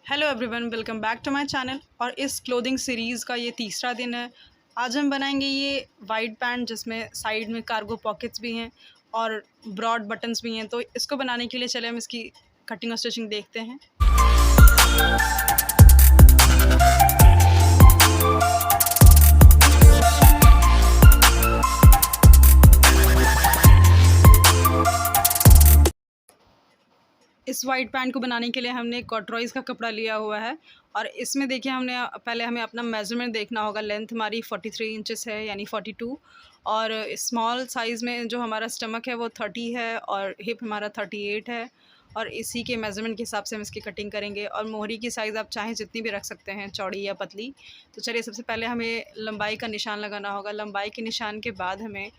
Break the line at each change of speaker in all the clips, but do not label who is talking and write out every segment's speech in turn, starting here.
Hello everyone, welcome back to my channel. और इस clothing series का ये तीसरा दिन है। आज हम बनाएंगे ये वाइड पैंट जिसमें साइड में कार्गो पॉकेट्स भी हैं और ब्रॉड बटन्स भी हैं। तो इसको बनाने के लिए चले हम इसकी कटिंग और स्टिचिंग देखते हैं। इस वाइड पैंट को बनाने के लिए हमने कॉटरॉइज़ का कपड़ा लिया हुआ है और इसमें देखिए पहले हमें अपना मेज़रमेंट देखना होगा। लेंथ हमारी 43 इंचेस है यानी 42, और स्मॉल साइज़ में जो हमारा स्टमक है वो 30 है और हिप हमारा 38 है। और इसी के मेज़रमेंट के हिसाब से हम इसकी कटिंग करेंगे। और मोहरी की साइज़ आप चाहें जितनी भी रख सकते हैं, चौड़ी या पतली। तो चलिए, सबसे पहले हमें लंबाई का निशान लगाना होगा। लंबाई के निशान के बाद हमें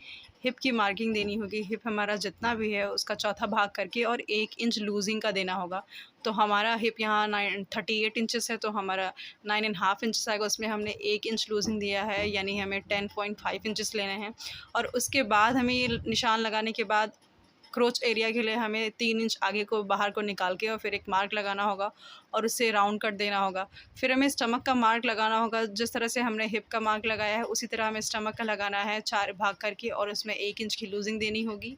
हिप की मार्किंग देनी होगी। हिप हमारा जितना भी है उसका चौथा भाग करके और 1 इंच लूजिंग का देना होगा। तो हमारा हिप यहाँ 38 इंचेस है, तो हमारा 9.5 इंचेस आएगा। उसमें हमने 1 इंच लूजिंग दिया है, यानी हमें 10.5 इंचेस लेने हैं। और उसके बाद हमें ये निशान लगाने के बाद क्रोच एरिया के लिए हमें 3 इंच आगे को बाहर को निकाल के और फिर एक मार्क लगाना होगा और उससे राउंड कट देना होगा। फिर हमें स्टमक का मार्क लगाना होगा। जिस तरह से हमने हिप का मार्क लगाया है उसी तरह हमें स्टमक का लगाना है, 4 भाग करके, और उसमें 1 इंच की लूजिंग देनी होगी।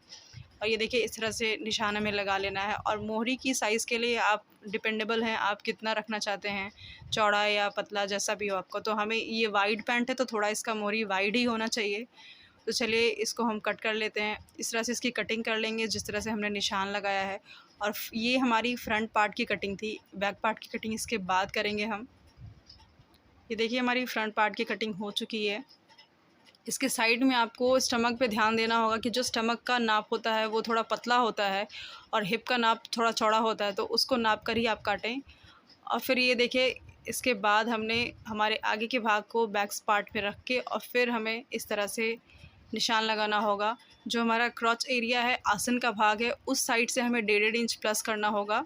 और ये देखिए, इस तरह से निशान हमें लगा लेना है। और मोहरी की साइज़ के लिए आप डिपेंडेबल हैं, आप कितना रखना चाहते हैं, चौड़ा या पतला, जैसा भी हो आपको। तो हमें ये वाइड पैंट है तो थोड़ा इसका मोहरी वाइड ही होना चाहिए। तो चलिए, इसको हम कट कर लेते हैं। इस तरह से इसकी कटिंग कर लेंगे जिस तरह से हमने निशान लगाया है। और ये हमारी फ्रंट पार्ट की कटिंग थी। बैक पार्ट की कटिंग इसके बाद करेंगे हम। ये देखिए, हमारी फ्रंट पार्ट की कटिंग हो चुकी है। इसके साइड में आपको स्टमक पे ध्यान देना होगा कि जो स्टमक का नाप होता है वो थोड़ा पतला होता है और हिप का नाप थोड़ा चौड़ा होता है, तो उसको नाप कर ही आप काटें। और फिर ये देखिए, इसके बाद हमने हमारे आगे के भाग को बैक पार्ट पे रख के और फिर हमें इस तरह से निशान लगाना होगा। जो हमारा क्रॉच एरिया है, आसन का भाग है, उस साइड से हमें 1.5 इंच प्लस करना होगा।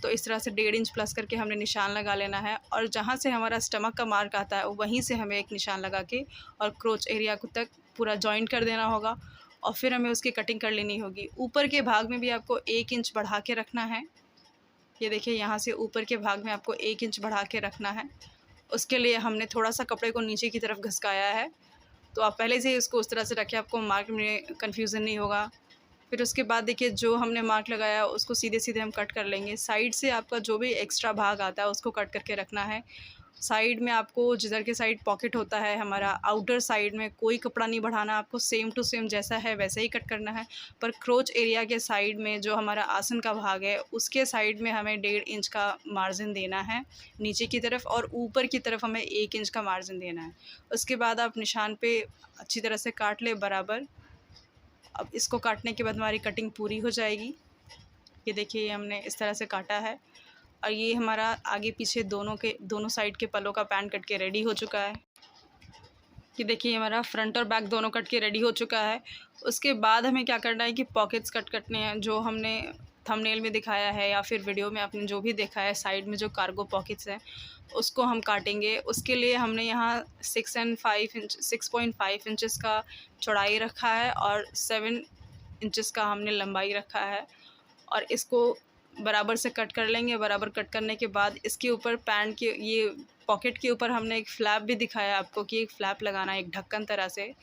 तो इस तरह से 1.5 इंच प्लस करके हमने निशान लगा लेना है। और जहाँ से हमारा स्टमक का मार्क आता है वहीं से हमें एक निशान लगा के और क्रोच एरिया को तक पूरा जॉइंट कर देना होगा। और फिर हमें उसकी कटिंग कर लेनी होगी। ऊपर के भाग में भी आपको 1 इंच बढ़ा के रखना है। ये देखिए, यहाँ से ऊपर के भाग में आपको 1 इंच बढ़ा के रखना है। उसके लिए हमने थोड़ा सा कपड़े को नीचे की तरफ घसकाया है। तो आप पहले से ही इसको उस तरह से रखें, आपको मार्क में कन्फ्यूज़न नहीं होगा। फिर उसके बाद देखिए, जो हमने मार्क लगाया उसको सीधे सीधे हम कट कर लेंगे। साइड से आपका जो भी एक्स्ट्रा भाग आता है उसको कट करके रखना है। साइड में आपको जिधर के साइड पॉकेट होता है हमारा, आउटर साइड में कोई कपड़ा नहीं बढ़ाना, आपको सेम टू सेम जैसा है वैसे ही कट करना है। पर क्रोच एरिया के साइड में जो हमारा आसन का भाग है उसके साइड में हमें 1.5 इंच का मार्जिन देना है नीचे की तरफ, और ऊपर की तरफ हमें 1 इंच का मार्जिन देना है। उसके बाद आप निशान पे अच्छी तरह से काट ले बराबर। अब इसको काटने के बाद हमारी कटिंग पूरी हो जाएगी। ये देखिए, हमने इस तरह से काटा है और ये हमारा आगे पीछे दोनों साइड के पल्लों का पैंट कट के रेडी हो चुका है। ये देखिए, हमारा फ्रंट और बैक दोनों कट के रेडी हो चुका है। उसके बाद हमें क्या करना है कि पॉकेट्स कट करने हैं, जो हमने थंबनेल में दिखाया है या फिर वीडियो में आपने जो भी देखा है। साइड में जो कार्गो पॉकेट्स हैं उसको हम काटेंगे। उसके लिए हमने यहाँ 6.5 इंचेस का चौड़ाई रखा है और 7 इंचेस का हमने लंबाई रखा है। और इसको बराबर से कट कर लेंगे। बराबर कट करने के बाद इसके ऊपर पैंट के ये पॉकेट के ऊपर हमने एक फ्लैप भी दिखाया आपको कि एक फ्लैप लगाना है, एक ढक्कन तरह से।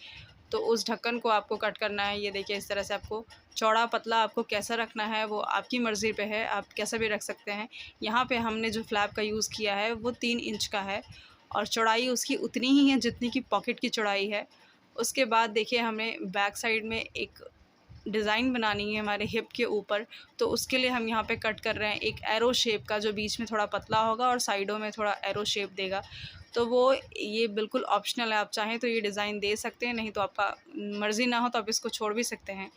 तो उस ढक्कन को आपको कट करना है। ये देखिए, इस तरह से आपको चौड़ा पतला आपको कैसा रखना है वो आपकी मर्ज़ी पे है, आप कैसा भी रख सकते हैं। यहाँ पे हमने जो फ्लैप का यूज़ किया है वो 3 इंच का है और चौड़ाई उसकी उतनी ही है जितनी की पॉकेट की चौड़ाई है। उसके बाद देखिए, हमें बैक साइड में एक डिज़ाइन बनानी है हमारे हिप के ऊपर। तो उसके लिए हम यहाँ पे कट कर रहे हैं एक एरो शेप का, जो बीच में थोड़ा पतला होगा और साइडों में थोड़ा एरो शेप देगा। तो वो ये बिल्कुल ऑप्शनल है, आप चाहें तो ये डिज़ाइन दे सकते हैं, नहीं तो आपका मर्ज़ी ना हो तो आप इसको छोड़ भी सकते हैं।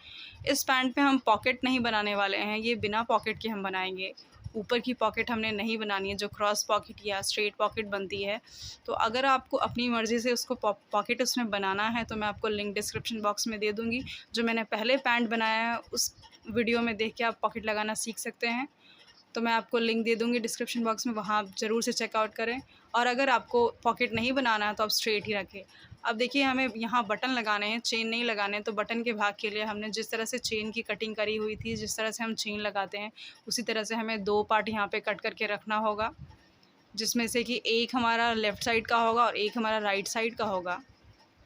इस पैंट पे हम पॉकेट नहीं बनाने वाले हैं, ये बिना पॉकेट के हम बनाएंगे। ऊपर की पॉकेट हमने नहीं बनानी है, जो क्रॉस पॉकेट या स्ट्रेट पॉकेट बनती है। तो अगर आपको अपनी मर्ज़ी से उसको पॉकेट उसमें बनाना है तो मैं आपको लिंक डिस्क्रिप्शन बॉक्स में दे दूँगी। जो मैंने पहले पैंट बनाया है उस वीडियो में देख के आप पॉकेट लगाना सीख सकते हैं। तो मैं आपको लिंक दे दूँगी डिस्क्रिप्शन बॉक्स में, वहाँ आप ज़रूर से चेकआउट करें। और अगर आपको पॉकेट नहीं बनाना है तो आप स्ट्रेट ही रखें। अब देखिए, हमें यहाँ बटन लगाने हैं, चेन नहीं लगाने हैं। तो बटन के भाग के लिए हमने जिस तरह से चेन की कटिंग करी हुई थी, जिस तरह से हम चेन लगाते हैं, उसी तरह से हमें 2 पार्ट यहाँ पे कट करके रखना होगा। जिसमें से कि एक हमारा लेफ़्ट साइड का होगा और एक हमारा राइट साइड का होगा।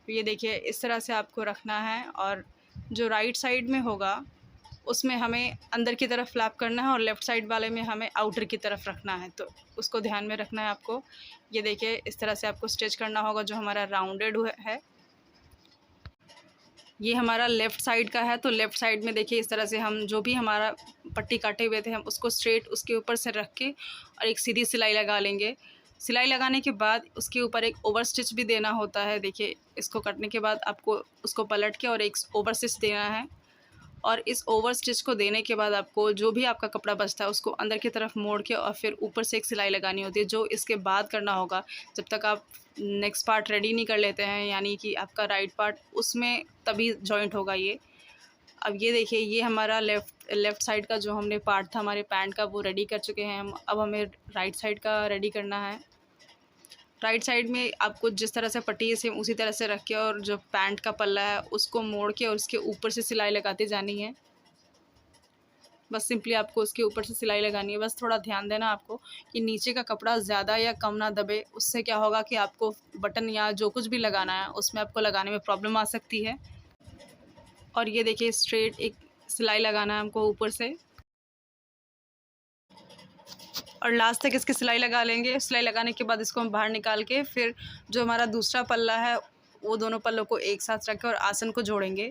तो ये देखिए इस तरह से आपको रखना है, और जो राइट साइड में होगा उसमें हमें अंदर की तरफ फ्लैप करना है और लेफ़्ट साइड वाले में हमें आउटर की तरफ रखना है, तो उसको ध्यान में रखना है आपको। ये देखिए इस तरह से आपको स्टिच करना होगा जो हमारा राउंडेड है। ये हमारा लेफ़्ट साइड का है, तो लेफ़्ट साइड में देखिए इस तरह से हम जो भी हमारा पट्टी काटे हुए थे हम उसको स्ट्रेट उसके ऊपर से रख के और एक सीधी सिलाई लगा लेंगे। सिलाई लगाने के बाद उसके ऊपर एक ओवर स्टिच भी देना होता है। देखिए इसको कटने के बाद आपको उसको पलट के और एक ओवर स्टिच देना है, और इस ओवर स्टिच को देने के बाद आपको जो भी आपका कपड़ा बचता है उसको अंदर की तरफ मोड़ के और फिर ऊपर से एक सिलाई लगानी होती है, जो इसके बाद करना होगा जब तक आप नेक्स्ट पार्ट रेडी नहीं कर लेते हैं, यानी कि आपका राइट पार्ट उसमें तभी जॉइंट होगा ये। अब ये देखिए ये हमारा लेफ़्ट साइड का जो हमने पार्ट था हमारे पैंट का वो रेडी कर चुके हैं हम। अब हमें राइट साइड का रेडी करना है। राइट साइड में आपको जिस तरह से पट्टी है सेम उसी तरह से रख के और जो पैंट का पल्ला है उसको मोड़ के और उसके ऊपर से सिलाई लगाती जानी है। बस सिंपली आपको उसके ऊपर से सिलाई लगानी है। बस थोड़ा ध्यान देना आपको कि नीचे का कपड़ा ज़्यादा या कम ना दबे, उससे क्या होगा कि आपको बटन या जो कुछ भी लगाना है उसमें आपको लगाने में प्रॉब्लम आ सकती है। और ये देखिए स्ट्रेट एक सिलाई लगाना है हमको ऊपर से, और लास्ट तक इसकी सिलाई लगा लेंगे। सिलाई लगाने के बाद इसको हम बाहर निकाल के फिर जो हमारा दूसरा पल्ला है वो दोनों पल्लों को एक साथ रख के और आसन को जोड़ेंगे।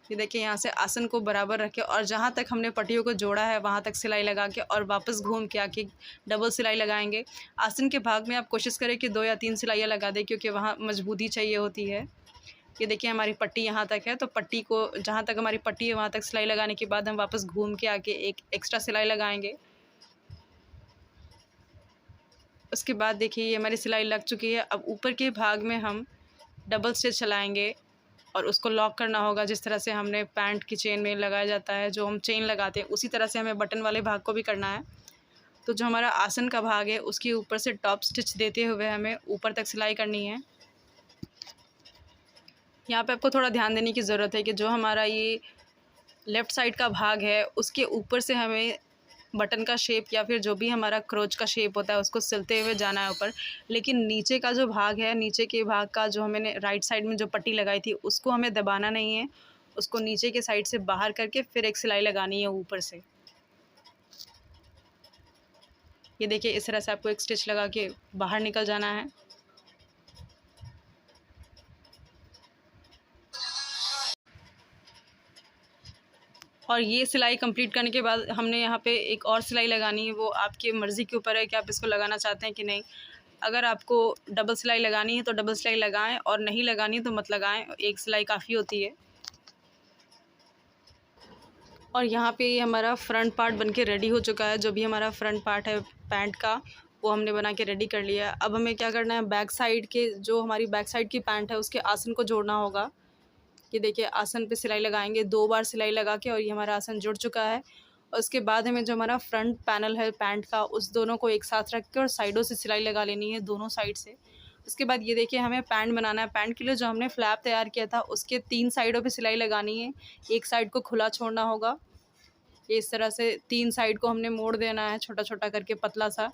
ये देखिए यहाँ से आसन को बराबर रखें और जहाँ तक हमने पट्टियों को जोड़ा है वहाँ तक सिलाई लगा के और वापस घूम के आके डबल सिलाई लगाएंगे। आसन के भाग में आप कोशिश करें कि 2 या 3 सिलाइयाँ लगा दें, क्योंकि वहाँ मजबूती चाहिए होती है। ये देखिए हमारी पट्टी यहाँ तक है, तो पट्टी को जहाँ तक हमारी पट्टी है वहाँ तक सिलाई लगाने के बाद हम वापस घूम के आके एक एक्स्ट्रा सिलाई लगाएंगे। उसके बाद देखिए ये हमारी सिलाई लग चुकी है। अब ऊपर के भाग में हम डबल स्टिच चलाएंगे और उसको लॉक करना होगा, जिस तरह से हमने पैंट की चेन में लगाया जाता है, जो हम चेन लगाते हैं उसी तरह से हमें बटन वाले भाग को भी करना है। तो जो हमारा आसन का भाग है उसके ऊपर से टॉप स्टिच देते हुए हमें ऊपर तक सिलाई करनी है। यहाँ पे आपको थोड़ा ध्यान देने की ज़रूरत है कि जो हमारा ये लेफ़्ट साइड का भाग है उसके ऊपर से हमें बटन का शेप या फिर जो भी हमारा क्रोच का शेप होता है उसको सिलते हुए जाना है ऊपर। लेकिन नीचे का जो भाग है, नीचे के भाग का जो हमने राइट साइड में जो पट्टी लगाई थी उसको हमें दबाना नहीं है, उसको नीचे के साइड से बाहर करके फिर एक सिलाई लगानी है ऊपर से। ये देखिए इस तरह से आपको एक स्टिच लगा के बाहर निकल जाना है। और ये सिलाई कंप्लीट करने के बाद हमने यहाँ पे एक और सिलाई लगानी है, वो आपकी मर्ज़ी के ऊपर है कि आप इसको लगाना चाहते हैं कि नहीं। अगर आपको डबल सिलाई लगानी है तो डबल सिलाई लगाएं, और नहीं लगानी है तो मत लगाएं, एक सिलाई काफ़ी होती है। और यहाँ पे ये हमारा फ्रंट पार्ट बनके रेडी हो चुका है। जो भी हमारा फ्रंट पार्ट है पैंट का वो हमने बना के रेडी कर लिया है। अब हमें क्या करना है, बैक साइड के जो हमारी बैक साइड की पैंट है उसके आसन को जोड़ना होगा। ये देखिए आसन पे सिलाई लगाएंगे 2 बार सिलाई लगा के, और ये हमारा आसन जुड़ चुका है। और उसके बाद हमें जो हमारा फ्रंट पैनल है पैंट का उस दोनों को एक साथ रख के और साइडों से सिलाई लगा लेनी है, दोनों साइड से। उसके बाद ये देखिए हमें पैंट बनाना है। पैंट के लिए जो हमने फ्लैप तैयार किया था उसके 3 साइडों पे सिलाई लगानी है। एक साइड को खुला छोड़ना होगा। ये इस तरह से 3 साइड को हमने मोड़ देना है छोटा छोटा करके पतला सा,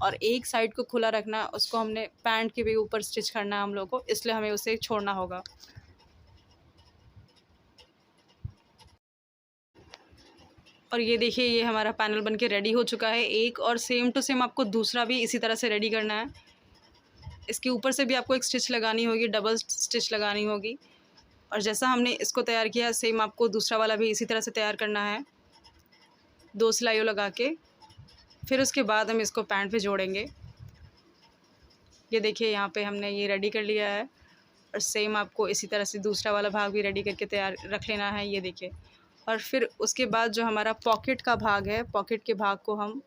और एक साइड को खुला रखना है। उसको हमने पैंट के भी ऊपर स्टिच करना है हम लोग को, इसलिए हमें उसे छोड़ना होगा। और ये देखिए ये हमारा पैनल बनके रेडी हो चुका है। एक और सेम टू सेम आपको दूसरा भी इसी तरह से रेडी करना है। इसके ऊपर से भी आपको एक स्टिच लगानी होगी, डबल स्टिच लगानी होगी। और जैसा हमने इसको तैयार किया सेम आपको दूसरा वाला भी इसी तरह से तैयार करना है, 2 सिलाइयों लगा के। फिर उसके बाद हम इसको पैंट पे जोड़ेंगे। ये देखिए यहाँ पे हमने ये रेडी कर लिया है, और सेम आपको इसी तरह से दूसरा वाला भाग भी रेडी करके तैयार रख लेना है। ये देखिए, और फिर उसके बाद जो हमारा पॉकेट का भाग है, पॉकेट के भाग को हम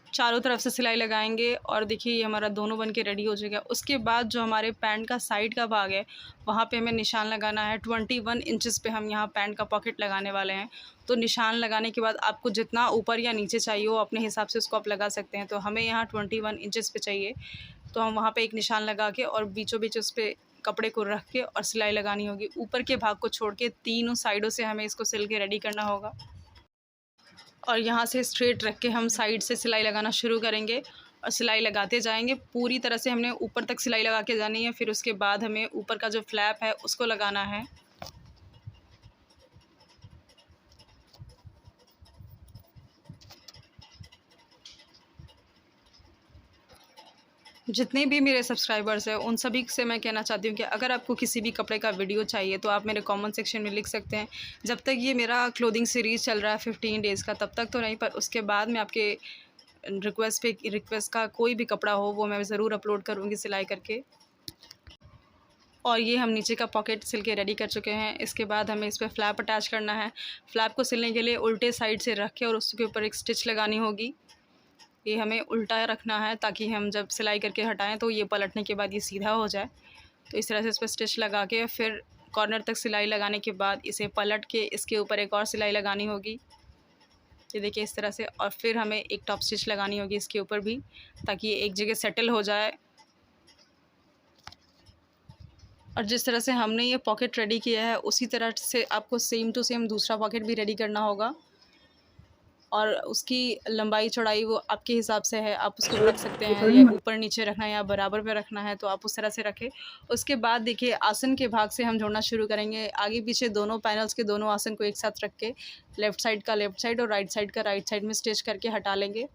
चारों तरफ से सिलाई लगाएंगे। और देखिए ये हमारा दोनों बन के रेडी हो चुका है। उसके बाद जो हमारे पैंट का साइड का भाग है वहाँ पे हमें निशान लगाना है। 21 इंचेस पे हम यहाँ पैंट का पॉकेट लगाने वाले हैं। तो निशान लगाने के बाद आपको जितना ऊपर या नीचे चाहिए हो अपने हिसाब से उसको आप लगा सकते हैं। तो हमें यहाँ 21 इंचेस पे चाहिए, तो हम वहाँ पे एक निशान लगा के और बीचों बीच उस पर कपड़े को रख के और सिलाई लगानी होगी। ऊपर के भाग को छोड़ के तीनों साइडों से हमें इसको सिल के रेडी करना होगा। और यहाँ से स्ट्रेट रख के हम साइड से सिलाई लगाना शुरू करेंगे। और सिलाई लगाते जाएंगे। पूरी तरह से हमने ऊपर तक सिलाई लगा के जानी है। फिर उसके बाद हमें ऊपर का जो फ्लैप है उसको लगाना है। जितने भी मेरे सब्सक्राइबर्स हैं उन सभी से मैं कहना चाहती हूँ कि अगर आपको किसी भी कपड़े का वीडियो चाहिए तो आप मेरे कमेंट सेक्शन में लिख सकते हैं। जब तक ये मेरा क्लोथिंग सीरीज़ चल रहा है 15 डेज़ का, तब तक तो नहीं, पर उसके बाद मैं आपके रिक्वेस्ट का कोई भी कपड़ा हो वो मैं ज़रूर अपलोड करूँगी सिलाई करके। और ये हम नीचे का पॉकेट सिल के रेडी कर चुके हैं। इसके बाद हमें इस पर फ्लैप अटैच करना है। फ्लैप को सिलने के लिए उल्टे साइड से रख के और उसके ऊपर एक स्टिच लगानी होगी। ये हमें उल्टा रखना है ताकि हम जब सिलाई करके हटाएं तो ये पलटने के बाद ये सीधा हो जाए। तो इस तरह से इस पर स्टिच लगा के फिर कॉर्नर तक सिलाई लगाने के बाद इसे पलट के इसके ऊपर एक और सिलाई लगानी होगी। ये देखिए इस तरह से। और फिर हमें एक टॉप स्टिच लगानी होगी इसके ऊपर भी, ताकि ये एक जगह सेटल हो जाए। और जिस तरह से हमने ये पॉकेट रेडी किया है उसी तरह से आपको सेम टू सेम दूसरा पॉकेट भी रेडी करना होगा। और उसकी लंबाई चौड़ाई वो आपके हिसाब से है, आप उसको रख सकते हैं, या ऊपर नीचे रखना है या बराबर पे रखना है तो आप उस तरह से रखें। उसके बाद देखिए आसन के भाग से हम जोड़ना शुरू करेंगे। आगे पीछे दोनों पैनल्स के दोनों आसन को एक साथ रख के लेफ़्ट साइड का लेफ़्ट साइड और राइट साइड का राइट साइड में स्टिच करके हटा लेंगे।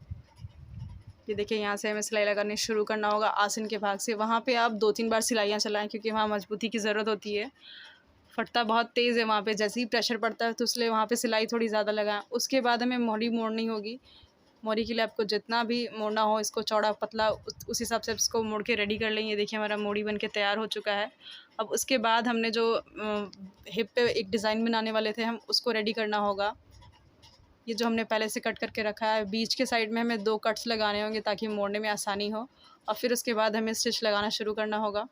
ये देखिए यहाँ से हमें सिलाई लगानी शुरू करना होगा आसन के भाग से। वहाँ पे आप 2-3 बार सिलाइयाँ चलाएं क्योंकि वहाँ मजबूती की ज़रूरत होती है। फटता बहुत तेज़ है वहाँ पे, जैसे ही प्रेशर पड़ता है तो इसलिए वहाँ पे सिलाई थोड़ी ज़्यादा लगाएं। उसके बाद हमें मोड़ी मोड़नी होगी। मोड़ी के लिए आपको जितना भी मोड़ना हो, इसको चौड़ा पतला उस हिसाब से इसको मोड़ के रेडी कर लेंगे। देखिए हमारा मोड़ी बन के तैयार हो चुका है। अब उसके बाद हमने जो हिप पे एक डिज़ाइन बनाने वाले थे हम उसको रेडी करना होगा। ये जो हमने पहले से कट करके रखा है, बीच के साइड में हमें 2 कट्स लगाने होंगे ताकि मोड़ने में आसानी हो। और फिर उसके बाद हमें स्टिच लगाना शुरू करना होगा।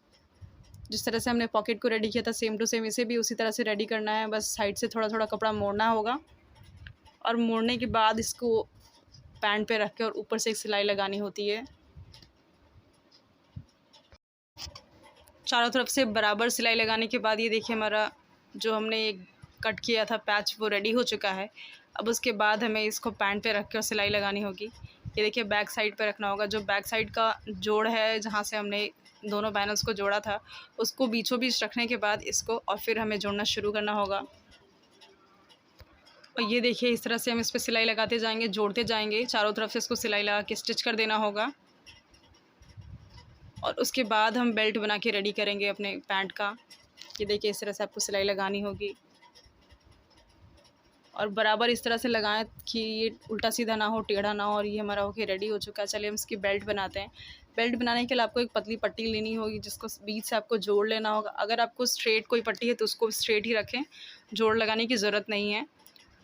जिस तरह से हमने पॉकेट को रेडी किया था सेम टू सेम इसे भी उसी तरह से रेडी करना है। बस साइड से थोड़ा थोड़ा कपड़ा मोड़ना होगा और मोड़ने के बाद इसको पैंट पे रख के और ऊपर से एक सिलाई लगानी होती है। चारों तरफ से बराबर सिलाई लगाने के बाद ये देखिए हमारा जो हमने एक कट किया था पैच वो रेडी हो चुका है। अब उसके बाद हमें इसको पैंट पे रख के और सिलाई लगानी होगी। ये देखिए बैक साइड पे रखना होगा। जो बैक साइड का जोड़ है जहाँ से हमने दोनों पैनल्स को जोड़ा था उसको बीचों बीच रखने के बाद इसको और फिर हमें जोड़ना शुरू करना होगा। और ये देखिए इस तरह से हम इस पर सिलाई लगाते जाएंगे, जोड़ते जाएंगे। चारों तरफ से इसको सिलाई लगा के स्टिच कर देना होगा। और उसके बाद हम बेल्ट बना के रेडी करेंगे अपने पैंट का। ये देखिए इस तरह से आपको सिलाई लगानी होगी और बराबर इस तरह से लगाएं कि ये उल्टा सीधा ना हो, टेढ़ा ना हो। और ये हमारा होके रेडी हो चुका है। चलिए हम इसकी बेल्ट बनाते हैं। बेल्ट बनाने के लिए आपको एक पतली पट्टी लेनी होगी जिसको बीच से आपको जोड़ लेना होगा। अगर आपको स्ट्रेट कोई पट्टी है तो उसको स्ट्रेट ही रखें, जोड़ लगाने की ज़रूरत नहीं है।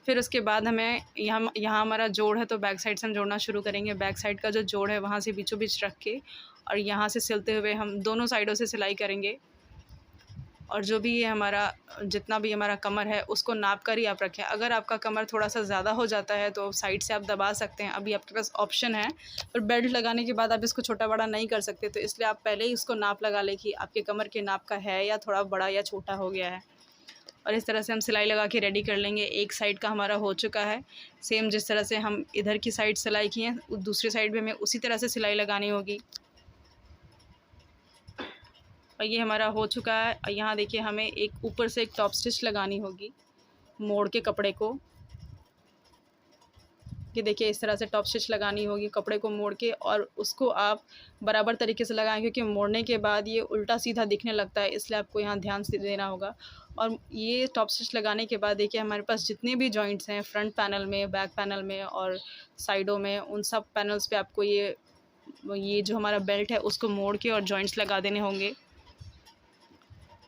फिर उसके बाद हमें यहाँ हमारा जोड़ है तो बैक साइड से हम जोड़ना शुरू करेंगे। बैक साइड का जो जोड़ है वहाँ से बीचों बीच रख के और यहाँ से सिलते हुए हम दोनों साइडों से सिलाई करेंगे। और जो भी ये हमारा जितना भी हमारा कमर है उसको नाप कर ही आप रखें। अगर आपका कमर थोड़ा सा ज़्यादा हो जाता है तो साइड से आप दबा सकते हैं, अभी आपके पास ऑप्शन है। और बेल्ट लगाने के बाद आप इसको छोटा बड़ा नहीं कर सकते, तो इसलिए आप पहले ही उसको नाप लगा लें कि आपके कमर के नाप का है या थोड़ा बड़ा या छोटा हो गया है। और इस तरह से हम सिलाई लगा के रेडी कर लेंगे। एक साइड का हमारा हो चुका है। सेम जिस तरह से हम इधर की साइड सिलाई की है दूसरी साइड भी हमें उसी तरह से सिलाई लगानी होगी। और ये हमारा हो चुका है। और यहाँ देखिए हमें एक ऊपर से एक टॉप स्टिच लगानी होगी मोड़ के कपड़े को। ये देखिए इस तरह से टॉप स्टिच लगानी होगी कपड़े को मोड़ के, और उसको आप बराबर तरीके से लगाएं क्योंकि मोड़ने के बाद ये उल्टा सीधा दिखने लगता है, इसलिए आपको यहाँ ध्यान से देना होगा। और ये टॉप स्टिच लगाने के बाद देखिए हमारे पास जितने भी जॉइंट्स हैं फ्रंट पैनल में, बैक पैनल में और साइडों में, उन सब पैनल्स पे आपको ये जो हमारा बेल्ट है उसको मोड़ के और जॉइंट्स लगा देने होंगे।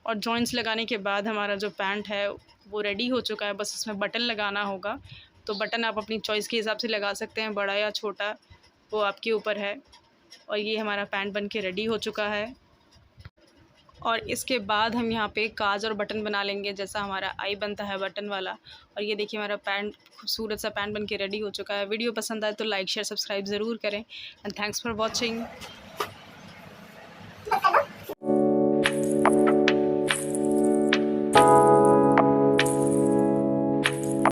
और जॉइंट्स लगाने के बाद हमारा जो पैंट है वो रेडी हो चुका है। बस इसमें बटन लगाना होगा। तो बटन आप अपनी चॉइस के हिसाब से लगा सकते हैं, बड़ा या छोटा वो आपके ऊपर है। और ये हमारा पैंट बन के रेडी हो चुका है। और इसके बाद हम यहाँ पे काज और बटन बना लेंगे जैसा हमारा आई बनता है बटन वाला। और ये देखिए हमारा पैंट खूबसूरत सा पैंट बन के रेडी हो चुका है। वीडियो पसंद आए तो लाइक शेयर सब्सक्राइब ज़रूर करें। And thanks for watching.